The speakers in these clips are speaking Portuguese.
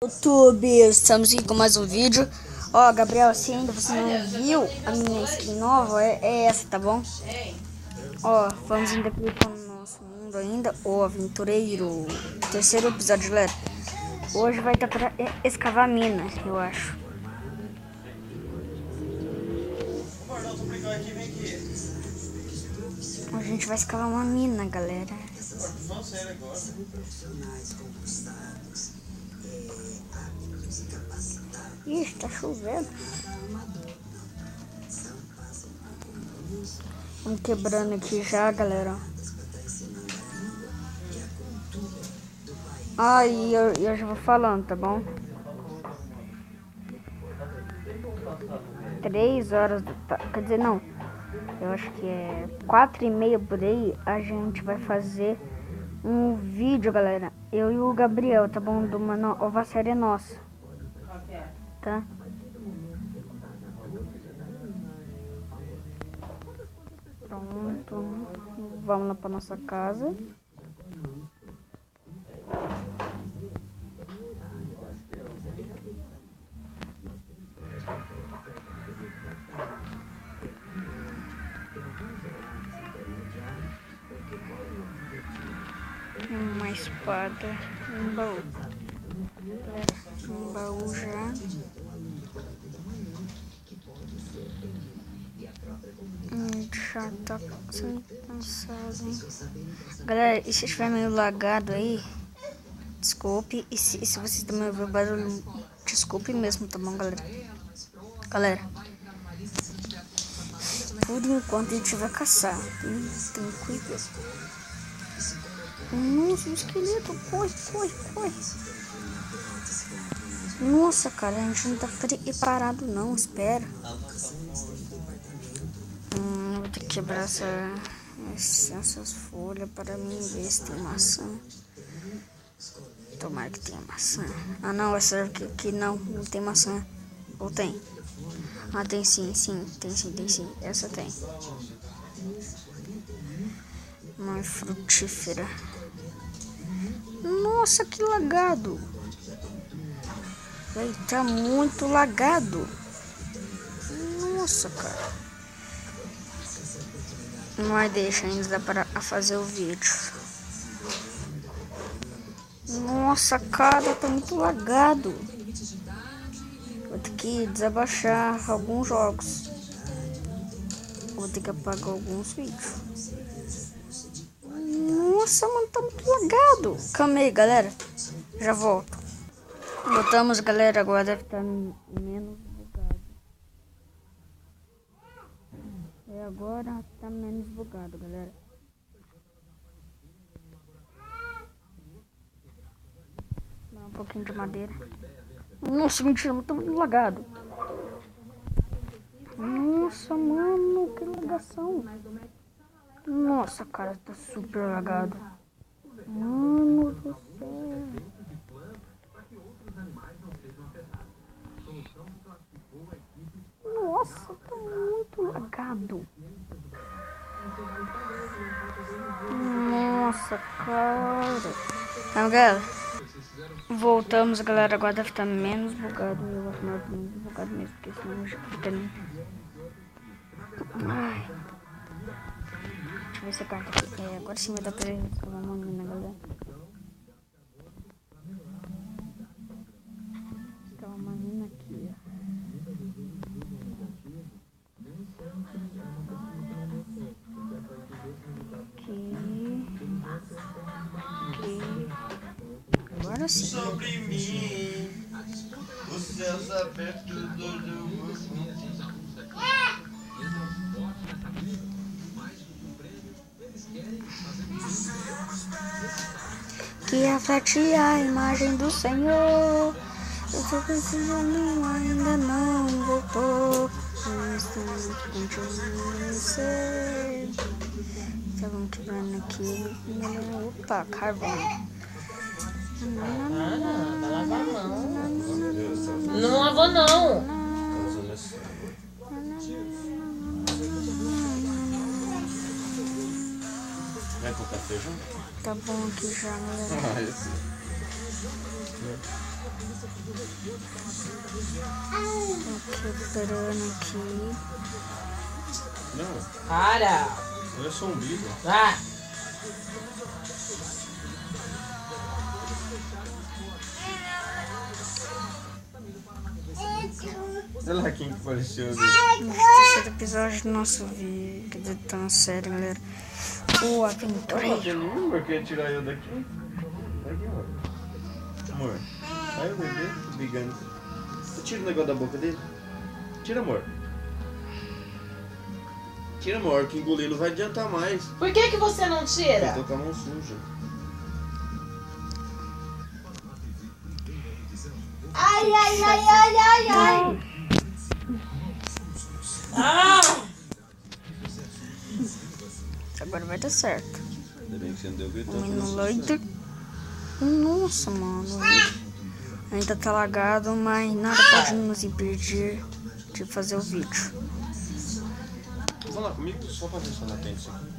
YouTube, estamos aqui com mais um vídeo. Ó, Gabriel, se ainda você não viu a minha skin nova, é essa, tá bom? Ó, vamos ainda aqui para o nosso mundo ainda, o aventureiro. Terceiro episódio, galera. Hoje vai estar para escavar mina, eu acho. A gente vai escavar uma mina, galera. Ixi, tá chovendo. Vamos quebrando aqui já, galera. E eu já vou falando, tá bom? 3 horas quer dizer, não. Eu acho que é 4h30 por aí. A gente vai fazer um vídeo, galera. Eu e o Gabriel, tá bom? De uma nova série nossa. Tá? Pronto. Vamos lá pra nossa casa. Uma espada, um baú. Um baú já. Já tá cansado, hein? Galera, e se estiver meio lagado aí, desculpe. E se vocês também ouviram barulho, desculpe mesmo, tá bom, galera? Galera, por enquanto a gente vai caçar. Tem cuidado. Nossa, um esqueleto, corre. Nossa, cara, a gente não tá preparado não, espera. Vou ter que quebrar essas folhas para mim ver se tem maçã. Tomara que tenha maçã. Ah não, essa aqui não tem maçã. Ou tem? Ah, tem sim. Essa tem. Não é frutífera. Nossa, que lagado. Véi, tá muito lagado. Nossa, cara. Mas deixa, ainda dá para fazer o vídeo. Nossa, cara, tá muito lagado. Vou ter que desabaixar alguns jogos. Vou ter que apagar alguns vídeos. Nossa, mano, tá muito lagado. Calma aí, galera. Já volto. Voltamos, galera. Agora deve estar menos bugado. Agora tá menos bugado, galera. Dá um pouquinho de madeira. Nossa, mentira, mas tá muito lagado. Nossa, mano, que lagação. Nossa, cara, tá super lagado. Mano do céu. Nossa, tá muito lagado. Nossa, cara. Tá, galera? Voltamos, galera. Agora deve estar menos bugado. Eu vou arrumar menos bugado mesmo, porque senão já fica nem. Ai. Deixa eu ver se a carta aqui. Agora sim vai dar pra gente salvar uma mina, galera. Tá uma mina aqui, ó. Aqui. Agora sim. Sobre mim, os céus abertos do mundo. Que reflete a imagem do Senhor. Eu tô precisando, ainda não voltou. Já vamos quebrando aqui. Opa, carvão. Vai lavar a mão. Não lavou, não. Vai colocar feijão? Tá bom aqui já, galera. Quebrando aqui. Não, Para! não é só um umbigo. Vai! Olha lá quem que apareceu ali. Terceiro episódio do nosso vídeo tão sério, galera. O aventureiro. Não tem nenhum amor que ia tirar eu daqui. Aqui, ó. Amor, sai o bebê brigando. Você tira o negócio da boca dele? Tira, amor. Tira, amor, que engolir não vai adiantar mais. Por que você não tira? Eu tô com a mão suja. Ai, ai, ai, ai, ai, ai! Ah! Agora vai dar certo. Ainda bem que você não deu grito. O menino loiro. Nossa, mano. Ainda tá lagado, mas nada pode nos impedir de fazer o vídeo. Vamos lá comigo, só pra ver se ela tem isso aqui.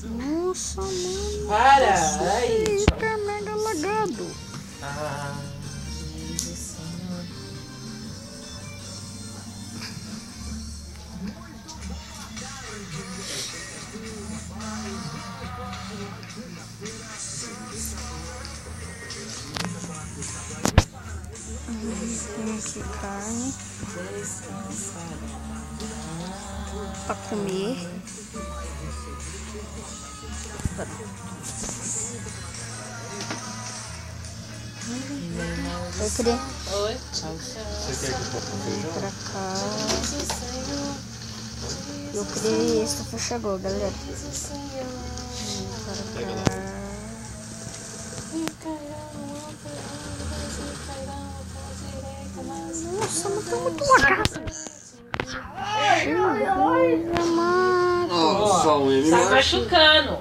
Nossa, mano. Para! Aí! Super mega lagado. Ah, Tem aqui carne pra comer. Eu queria oi, tchau, tchau. Você quer que eu possa feijão? pra cá. Eu criei esse que chegou, galera. Pega lá. Pra cá. Nossa, mas tá muito lagado. Jesus amado. Nossa, o M Tá machucando.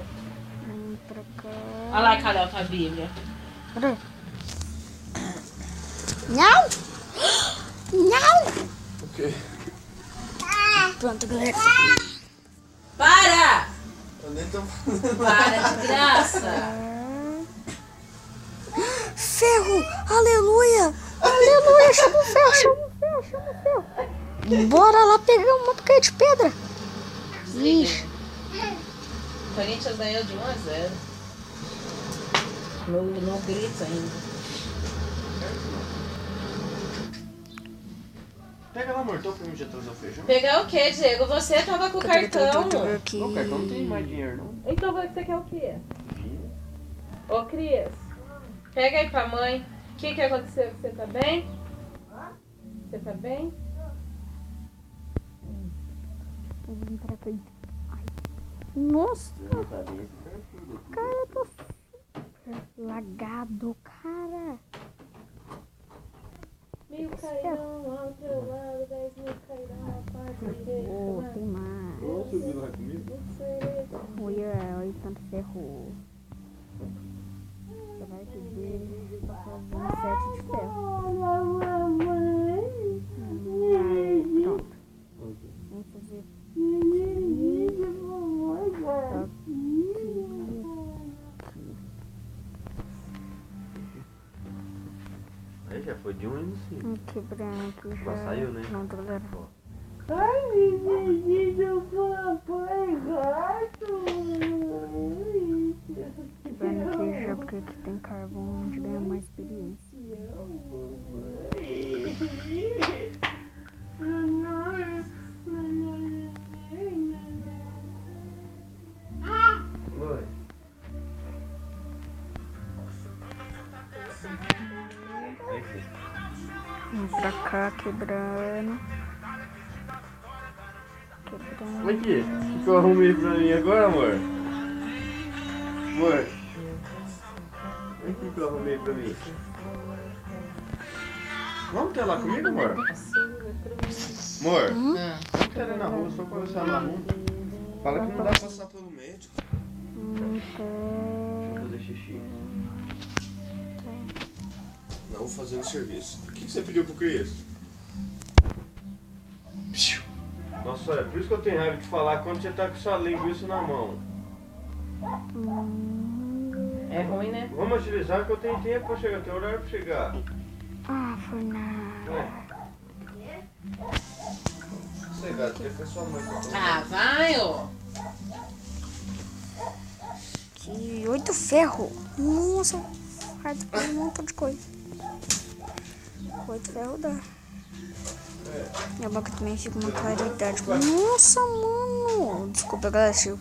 Vem pra cá. Olha lá, cadê a tua Bíblia? Cadê? Não! Não! O quê? Pronto, galera. Para! Eu nem tô fazendo. Para de graça! Ferro! Aleluia! Aleluia! Chama o ferro, chama o ferro, chama o ferro. Bora lá pegar uma porcaria de pedra. Ixi. O Corinthians ganhou de 1-0. No grito ainda. Pega lá, amor, tô pra mim já trazer o feijão. Pegar o quê, Diego? Você tava com o cartão. Aqui. Não, cartão não tem mais dinheiro, não. Então você quer o quê? Ô, Cris, pega aí pra mãe. O que aconteceu? Você tá bem? Você tá bem? Nossa, cara, tô lagado, cara. 1000 cairão ao teu lado, 10.000 cairão à parte direita. Oh, tem mais. Ô, subiu lá comigo? Olha tanto ferro. Você vai pedir pra fazer um set de ferro. Pronto. Vamos fazer Aí já foi de um em cinco. quebrando aqui Já saiu, né? Pronto, galera. Ai, menino, papai gato. Quebrando aqui já porque aqui tem carvão, a gente ganha mais experiência. Oi. Aí, filho. Vamos pra cá, quebrando. Quebrando. Aqui, o que eu arrumei pra mim agora, amor? Amor. Olha o que eu arrumei pra mim. Vamos ter lá comigo, amor? Amor, não quero ir na rua, só conversar na rua. Fala que não dá pra passar pelo médico. Deixa eu fazer xixi. Não fazendo serviço. O que você pediu pro Cris? Nossa, é por isso que eu tenho raiva de falar quando você tá com sua linguiça na mão. É ruim, né? Vamos agilizar que eu tenho tempo pra chegar, tem horário pra chegar. Ah, foi nada. Ué. Sossegado, quer que a sua mãe Ah, vai, ó. Que 8 ferro. Nossa, vai dar um montão de coisa. 8 ferro dá. Minha boca também fica uma claridade. Nossa, mano. Desculpa, galera, se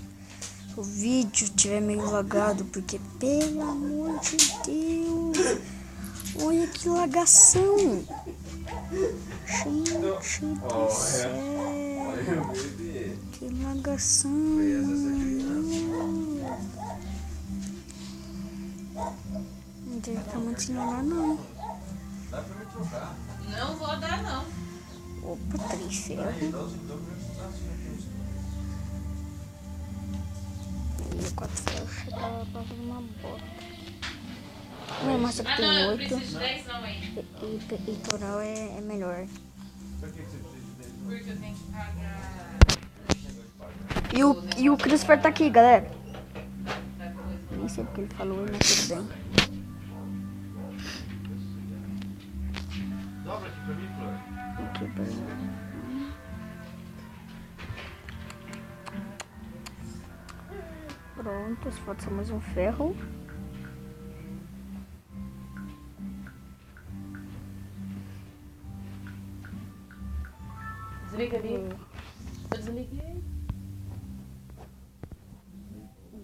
o vídeo estiver meio lagado, porque, pelo amor de Deus, olha que lagação. Gente do céu. Olha o bebê. Que lagação. Não tem que ficar muito sem olhar, não. Dá pra me trocar. Não vou dar, não. Opa, 3 ferro. E 4 ferros chegava pra fazer uma bota. Não, mas aqui tem 8. Preciso de 10 não, hein? E peitoral é melhor. Por que você precisa de 10? Porque eu tenho que pagar... E o Christopher tá aqui, galera. Nem sei porque ele falou, mas tudo bem. Dobra aqui pra mim, Flor. Aqui pra mim. Pronto, só falta só mais um ferro. Desliga ali. Eu desliguei.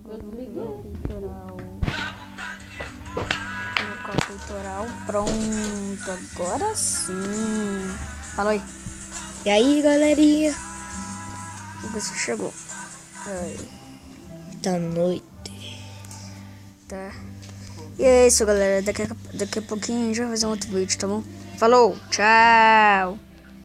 Eu desliguei. Peitoral. Colocar o peitoral. Pronto, agora sim. Fala aí. E aí, galerinha? Você chegou. Ai. Da noite. Tá. E é isso, galera. Daqui a pouquinho a gente vai fazer um outro vídeo, tá bom? Falou, tchau!